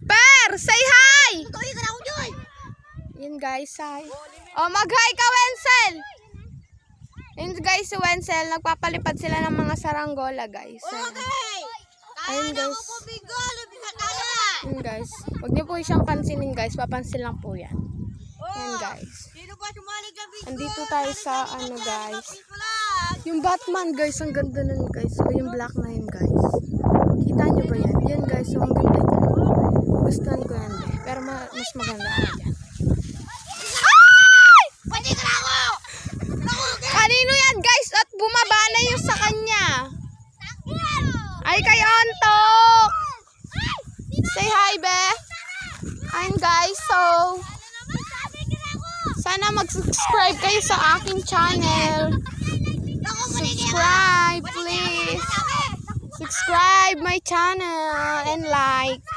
Per, say hi! Yan guys, hi. Oh, mag-hi ka, Wenzel! Yan guys, si Wenzel, nagpapalipad sila ng mga saranggola, guys. Ayun guys. Ayun guys. Huwag niyo po siyang pansinin guys, papansin lang po yan. Yan guys. Andito tayo sa ano guys. Yung Batman guys, ang ganda nun guys. So yung black na yun guys. Kita nyo ba yan? Yan guys, so ang ganda yan. Gustuhan ko yan eh. Pero mas maganda ako yan. Kanino yan guys? At bumaba na yung sa kanya. Ay kay Ontok! Say hi be! Ayun guys, so sana mag-subscribe kayo sa aking channel. Subscribe please. Subscribe my channel and like.